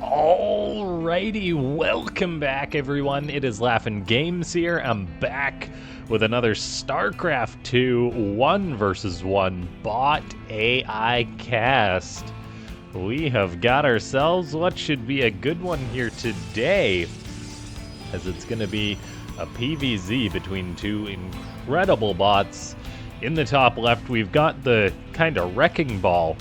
Alrighty, welcome back everyone. It is LaughNgamez here. I'm back with another Starcraft 2 1 vs 1 bot AI cast. We have got ourselves what should be a good one here today, as it's going to be a PvZ between two incredible bots. In the top left, we've got the kind of wrecking ball,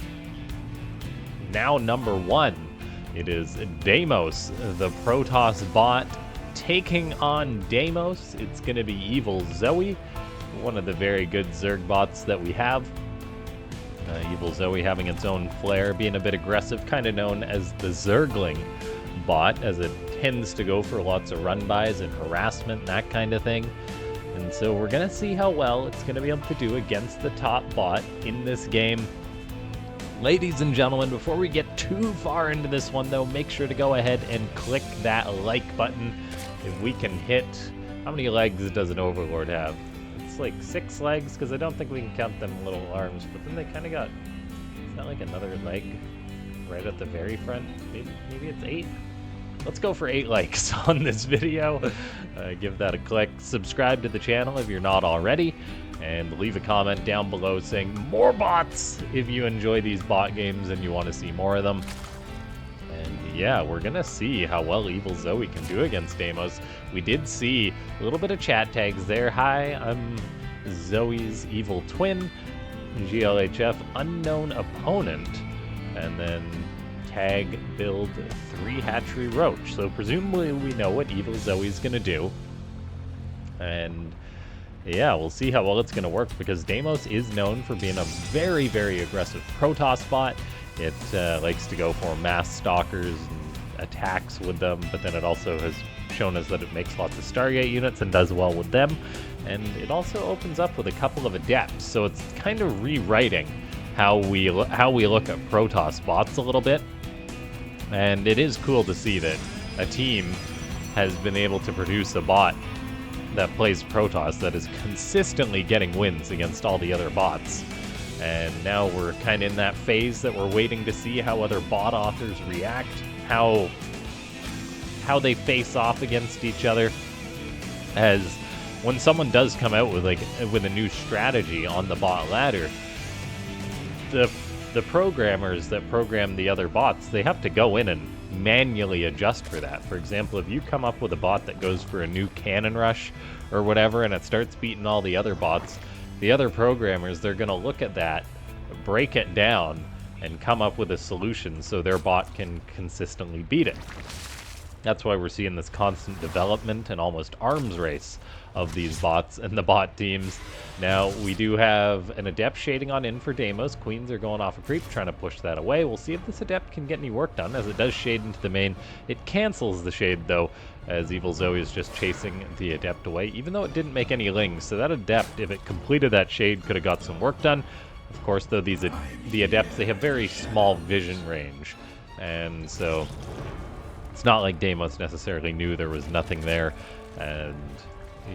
now number 1. It is Deimos, the Protoss bot, taking on Deimos. It's going to be EvilZoe, one of the very good Zerg bots that we have. EvilZoe having its own flair, being a bit aggressive, kind of known as the Zergling bot, as it tends to go for lots of run-bys and harassment, that kind of thing. And so we're going to see how well it's going to be able to do against the top bot in this game. Ladies and gentlemen, before we get too far into this one, though, make sure to go ahead and click that like button. If we can hit... How many legs does an Overlord have? It's like 6 legs, because I don't think we can count them little arms, but then they kind of got... Is that like another leg right at the very front? Maybe it's 8? Let's go for 8 likes on this video. Give that a click. Subscribe to the channel if you're not already. And leave a comment down below saying more bots if you enjoy these bot games and you want to see more of them. And yeah, we're going to see how well EvilZoe can do against Deimos. We did see a little bit of chat tags there. Hi, I'm Zoe's evil twin, GLHF, unknown opponent. And then tag build 3 hatchery roach. So presumably we know what EvilZoe is going to do. And yeah, we'll see how well it's going to work, because Deimos is known for being a very, very aggressive Protoss bot. It likes to go for mass stalkers and attacks with them, but then it also has shown us that it makes lots of Stargate units and does well with them. And it also opens up with a couple of adepts, so it's kind of rewriting how we look at Protoss bots a little bit. And it is cool to see that a team has been able to produce a bot that plays Protoss that is consistently getting wins against all the other bots. And now we're kind of in that phase that we're waiting to see how other bot authors react, how they face off against each other. As when someone does come out with a new strategy on the bot ladder, the programmers that program the other bots, they have to go in and manually adjust for that. For example, if you come up with a bot that goes for a new cannon rush or whatever, and it starts beating all the other bots, the other programmers, they're going to look at that, break it down, and come up with a solution so their bot can consistently beat it. That's why we're seeing this constant development and almost arms race of these bots and the bot teams. Now, we do have an Adept shading on in for Deimos. Queens are going off a creep, trying to push that away. We'll see if this Adept can get any work done, as it does shade into the main. It cancels the shade, though, as EvilZoe is just chasing the Adept away, even though it didn't make any lings. So that Adept, if it completed that shade, could have got some work done. Of course, though, the Adepts, they have very small vision range, and so it's not like Deimos necessarily knew there was nothing there. And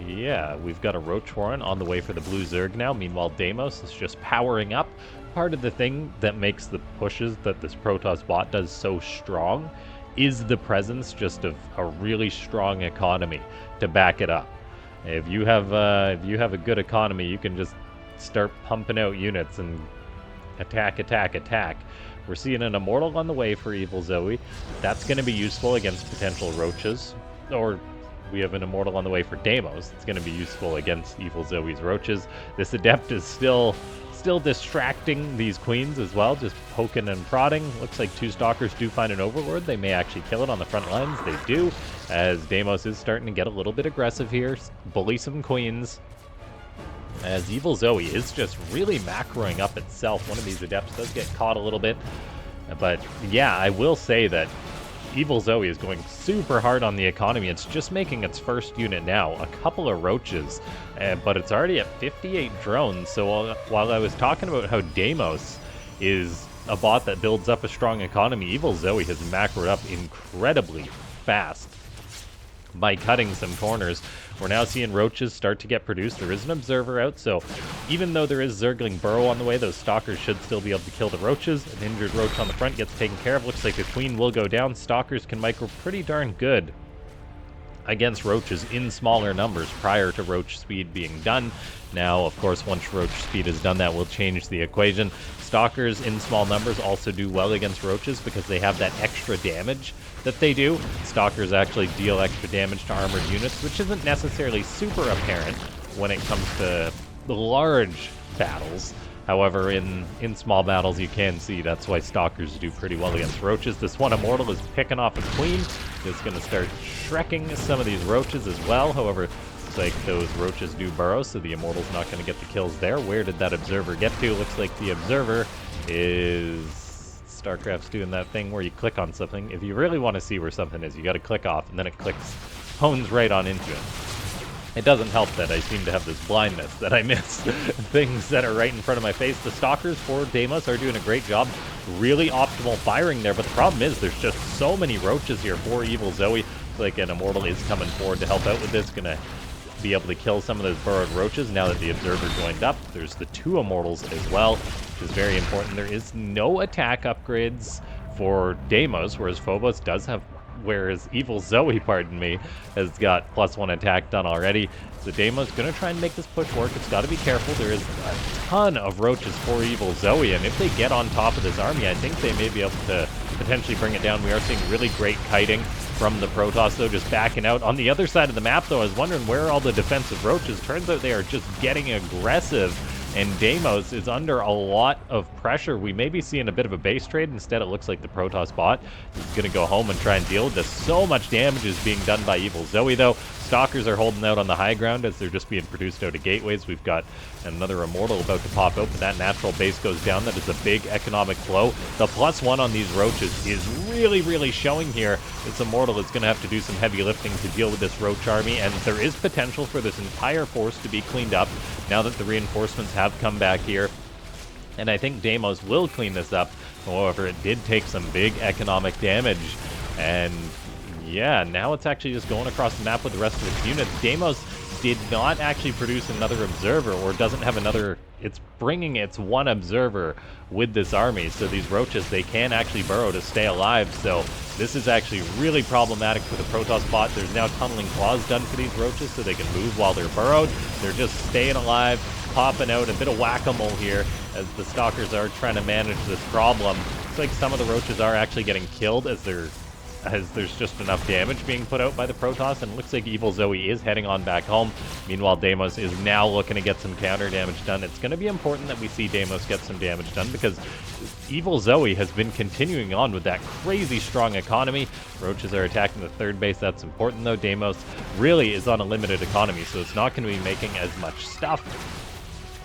yeah, we've got a Roach Warren on the way for the Blue Zerg now. Meanwhile, Deimos is just powering up. Part of the thing that makes the pushes that this Protoss bot does so strong is the presence just of a really strong economy to back it up. If you have a good economy, you can just start pumping out units and attack, attack, attack. We're seeing an Immortal on the way for EvilZoe. That's going to be useful against potential roaches. Or we have an Immortal on the way for Deimos. It's going to be useful against EvilZoe's roaches. This Adept is still distracting these Queens as well, just poking and prodding. Looks like 2 Stalkers do find an Overlord. They may actually kill it on the front lines. They do, as Deimos is starting to get a little bit aggressive here. Bully some Queens, as EvilZoe is just really macroing up itself. One of these Adepts does get caught a little bit. But yeah, I will say that EvilZoe is going super hard on the economy. It's just making its first unit now. A couple of roaches, but it's already at 58 drones. So while I was talking about how Deimos is a bot that builds up a strong economy, EvilZoe has macroed up incredibly fast. by cutting some corners. We're now seeing roaches start to get produced. There is an observer out, so even though there is Zergling Burrow on the way, those stalkers should still be able to kill the roaches. An injured roach on the front gets taken care of. Looks like the queen will go down. Stalkers can micro pretty darn good against roaches in smaller numbers prior to roach speed being done. Now, of course, once roach speed is done, that will change the equation. Stalkers in small numbers also do well against roaches because they have that extra damage that they do. Stalkers actually deal extra damage to armored units, which isn't necessarily super apparent when it comes to the large battles. However, in small battles, you can see that's why Stalkers do pretty well against roaches. This one Immortal is picking off a queen. It's going to start shrekking some of these roaches as well. However, looks like those roaches do burrow, so the Immortal's not going to get the kills there. Where did that Observer get to? Looks like the Observer is... Starcraft's doing that thing where you click on something. If you really want to see where something is, you got to click off, and then it hones right on into it. It doesn't help that I seem to have this blindness, that I miss things that are right in front of my face. The Stalkers for Deimos are doing a great job. Really optimal firing there, but the problem is there's just so many roaches here for EvilZoe. It's like an Immortal is coming forward to help out with this. Gonna be able to kill some of those burrowed roaches now that the Observer joined up. There's the 2 Immortals as well, which is very important. There is no attack upgrades for Deimos, whereas EvilZoe, pardon me, has got +1 attack done already. So Deimos going to try and make this push work. It's got to be careful. There is a ton of roaches for EvilZoe, and if they get on top of this army, I think they may be able to potentially bring it down. We are seeing really great kiting from the Protoss, though, just backing out. On the other side of the map, though, I was wondering where are all the defensive roaches. Turns out they are just getting aggressive, and Deimos is under a lot of pressure. We may be seeing a bit of a base trade. Instead, it looks like the Protoss bot is going to go home and try and deal with this. So much damage is being done by EvilZoe, though. Stalkers are holding out on the high ground as they're just being produced out of gateways. We've got another Immortal about to pop out, but that natural base goes down. That is a big economic blow. The +1 on these roaches is really, really showing here. This Immortal is going to have to do some heavy lifting to deal with this roach army, and there is potential for this entire force to be cleaned up now that the reinforcements have come back here. And I think Deimos will clean this up. However, it did take some big economic damage, and yeah, now it's actually just going across the map with the rest of its units. Deimos did not actually produce another Observer, or doesn't have another... It's bringing its 1 Observer with this army, so these roaches, they can actually burrow to stay alive. So this is actually really problematic for the Protoss bot. There's now tunneling claws done for these roaches so they can move while they're burrowed. They're just staying alive, popping out. A bit of whack-a-mole here as the Stalkers are trying to manage this problem. It's like some of the roaches are actually getting killed as there's just enough damage being put out by the Protoss, and it looks like EvilZoe is heading on back home. Meanwhile, Deimos is now looking to get some counter damage done. It's going to be important that we see Deimos get some damage done because EvilZoe has been continuing on with that crazy strong economy. Roaches are attacking the 3rd base. That's important, though. Deimos really is on a limited economy, so it's not going to be making as much stuff.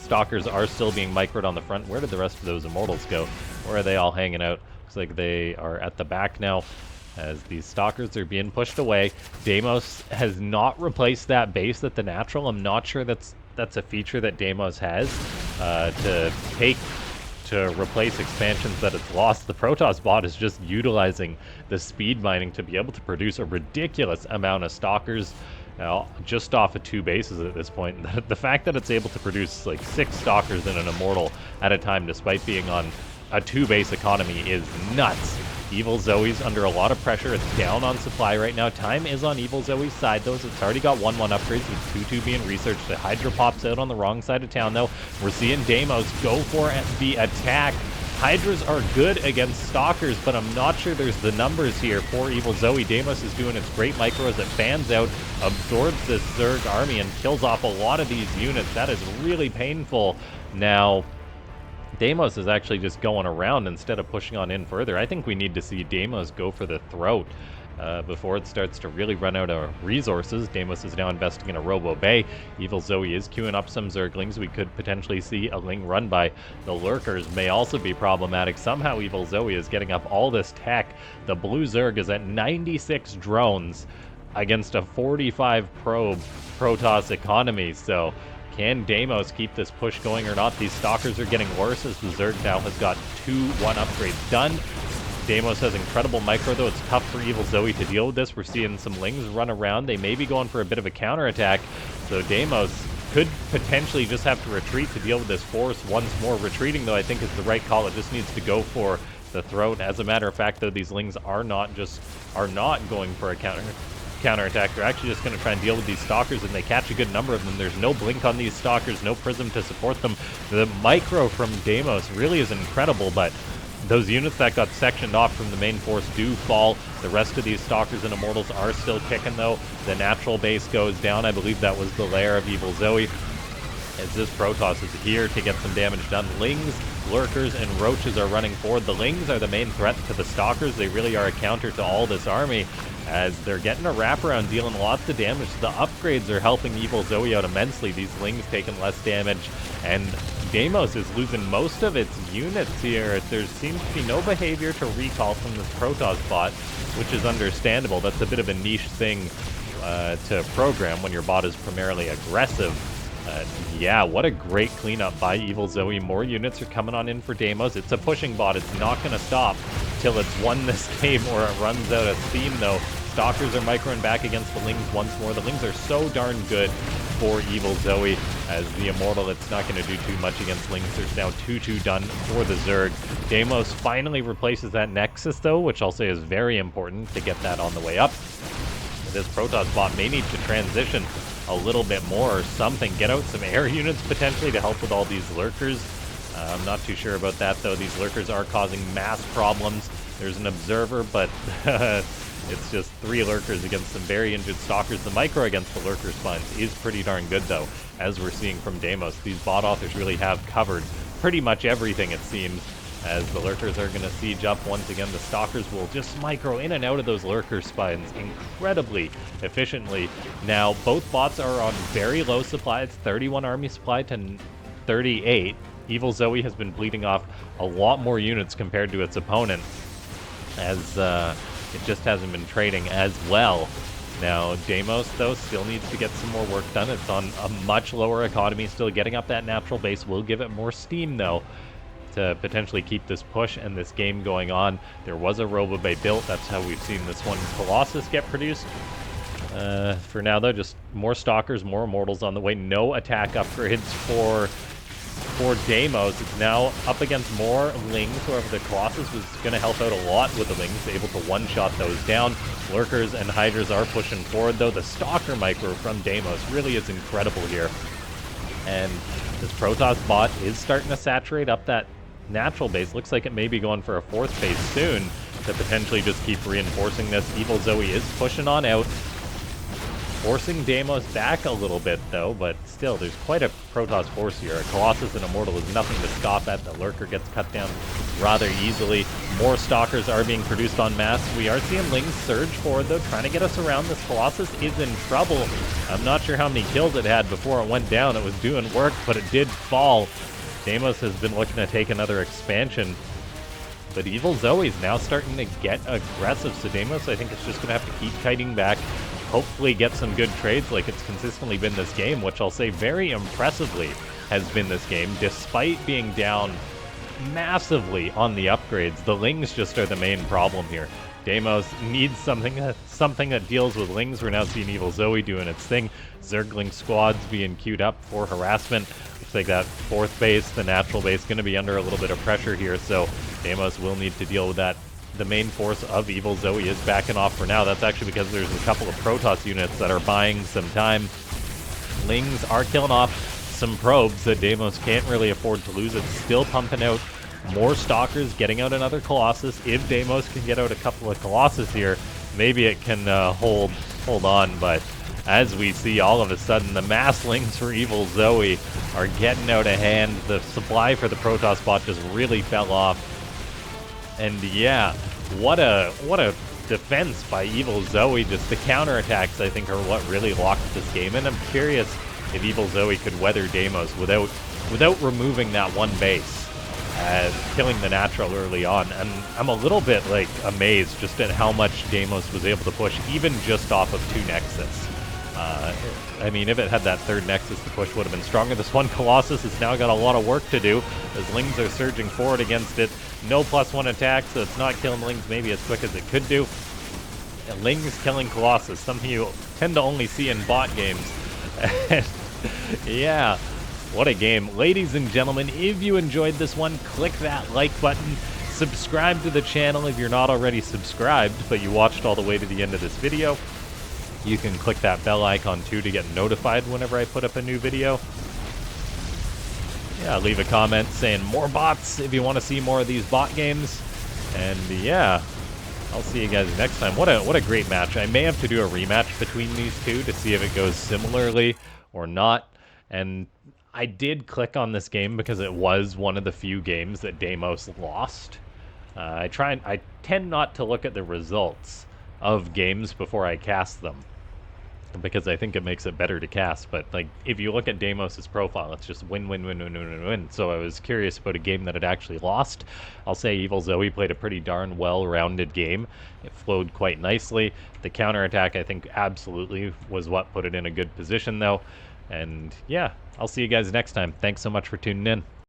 Stalkers are still being microed on the front. Where did the rest of those Immortals go? Where are they all hanging out? Looks like they are at the back now, as these Stalkers are being pushed away. Deimos has not replaced that base at the natural. I'm not sure that's a feature that Deimos has to replace expansions that it's lost. The Protoss bot is just utilizing the speed mining to be able to produce a ridiculous amount of Stalkers. Now, just off of 2 bases at this point. The fact that it's able to produce like 6 Stalkers in an Immortal at a time despite being on a 2-base economy is nuts. EvilZoe's under a lot of pressure. It's down on supply right now. Time is on EvilZoe's side, though, so it's already got 1-1 upgrades with 2-2 being researched. The Hydra pops out on the wrong side of town, though. We're seeing Deimos go for the attack. Hydras are good against Stalkers, but I'm not sure there's the numbers here for EvilZoe. Deimos is doing its great micro as it fans out, absorbs this Zerg army, and kills off a lot of these units. That is really painful. Now, Deimos is actually just going around instead of pushing on in further. I think we need to see Deimos go for the throat before it starts to really run out of resources. Deimos is now investing in a Robo Bay. EvilZoe is queuing up some Zerglings. We could potentially see a Ling run by. The Lurkers may also be problematic. Somehow EvilZoe is getting up all this tech. The Blue Zerg is at 96 drones against a 45 probe Protoss economy, so can Deimos keep this push going or not? These Stalkers are getting worse as the Zerg now has got 2-1 upgrades done. Deimos has incredible micro, though. It's tough for EvilZoe to deal with this. We're seeing some Lings run around. They may be going for a bit of a counterattack, so Deimos could potentially just have to retreat to deal with this force once more. Retreating, though, I think is the right call. It just needs to go for the throat. As a matter of fact, though, these Lings are not going for a counterattack. They're actually just going to try and deal with these Stalkers, and they catch a good number of them. There's no blink on these Stalkers, no prism to support them. The micro from Deimos really is incredible, but those units that got sectioned off from the main force do fall. The rest of these Stalkers and Immortals are still kicking, though. The natural base goes down. I believe that was the lair of EvilZoe, as this Protoss is here to get some damage done. Lings, Lurkers, and Roaches are running forward. The Lings are the main threat to the Stalkers. They really are a counter to all this army, as they're getting a wraparound, dealing lots of damage. The upgrades are helping EvilZoe out immensely. These Lings taking less damage, and Deimos is losing most of its units here. There seems to be no behavior to recall from this Protoss bot, which is understandable. That's a bit of a niche thing to program when your bot is primarily aggressive. Yeah, what a great cleanup by EvilZoe. More units are coming on in for Deimos. It's a pushing bot. It's not going to stop till it's won this game or it runs out of steam, though. Stalkers are microing back against the Lings once more. The Lings are so darn good for EvilZoe. As the Immortal, it's not going to do too much against Lings. There's now 2-2 done for the Zerg. Deimos finally replaces that Nexus, though, which I'll say is very important to get that on the way up. This Protoss bot may need to transition a little bit more or something. Get out some air units potentially to help with all these Lurkers. I'm not too sure about that, though. These Lurkers are causing mass problems. There's an Observer, but it's just 3 Lurkers against some very injured Stalkers. The micro against the Lurker spines is pretty darn good, though, as we're seeing from Deimos. These bot authors really have covered pretty much everything, it seems, as the Lurkers are going to siege up once again. The Stalkers will just micro in and out of those Lurker spines incredibly efficiently. Now, both bots are on very low supply. It's 31 army supply to 38. EvilZoe has been bleeding off a lot more units compared to its opponent, as it just hasn't been trading as well. Now, Deimos, though, still needs to get some more work done. It's on a much lower economy. Still getting up that natural base will give it more steam, though, to potentially keep this push and this game going on. There was a Robobay built. That's how we've seen this one Colossus get produced. For now, though, just more Stalkers, more Immortals on the way. No attack upgrades for Deimos. It's now up against more Lings. However, the Colossus was going to help out a lot with the Lings, able to one-shot those down. Lurkers and Hydras are pushing forward, though. The Stalker micro from Deimos really is incredible here. And this Protoss bot is starting to saturate up that natural base. Looks like it may be going for a 4th base soon to potentially just keep reinforcing this. EvilZoe is pushing on out, forcing Deimos back a little bit, though, but still, there's quite a Protoss force here. A Colossus and Immortal is nothing to scoff at. The Lurker gets cut down rather easily. More Stalkers are being produced en masse. We are seeing Lings surge forward, though, trying to get us around. This Colossus is in trouble. I'm not sure how many kills it had before it went down. It was doing work, but it did fall. Deimos has been looking to take another expansion, but EvilZoe is now starting to get aggressive. So Deimos, I think, is just going to have to keep kiting back, hopefully get some good trades like it's consistently been this game, which I'll say very impressively has been this game, despite being down massively on the upgrades. The Lings just are the main problem here. Deimos needs something that deals with Lings. We're now seeing EvilZoe doing its thing. Zergling squads being queued up for harassment. Looks like that 4th base, the natural base, going to be under a little bit of pressure here, so Deimos will need to deal with that. The main force of EvilZoe is backing off for now. That's actually because there's a couple of Protoss units that are buying some time. Lings are killing off some probes that Deimos can't really afford to lose. It's still pumping out more Stalkers, getting out another Colossus. If Deimos can get out a couple of Colossus here, maybe it can hold on, but as we see, all of a sudden, the mass Lings for EvilZoe are getting out of hand. The supply for the Protoss bot just really fell off. And yeah, what a defense by EvilZoe. Just the counterattacks, I think, are what really locked this game. And I'm curious if EvilZoe could weather Deimos without removing that one base, killing the natural early on. And I'm a little bit amazed just at how much Deimos was able to push, even just off of 2 Nexus. I mean, if it had that 3rd Nexus, the push would have been stronger. This one Colossus has now got a lot of work to do, as Lings are surging forward against it. No +1 attack, so it's not killing Lings maybe as quick as it could do. And Lings killing Colossus, something you tend to only see in bot games. And yeah, what a game. Ladies and gentlemen, if you enjoyed this one, click that like button. Subscribe to the channel if you're not already subscribed, but you watched all the way to the end of this video. You can click that bell icon too to get notified whenever I put up a new video. Yeah, leave a comment saying more bots if you want to see more of these bot games. And yeah, I'll see you guys next time. What a great match. I may have to do a rematch between these two to see if it goes similarly or not. And I did click on this game because it was one of the few games that Deimos lost. I tend not to look at the results of games before I cast them, because I think it makes it better to cast. But like, if you look at Deimos' profile, it's just win, win, win, win, win, win, win. So I was curious about a game that had actually lost. I'll say EvilZoe played a pretty darn well-rounded game. It flowed quite nicely. The counterattack, I think, absolutely was what put it in a good position, though. And yeah, I'll see you guys next time. Thanks so much for tuning in.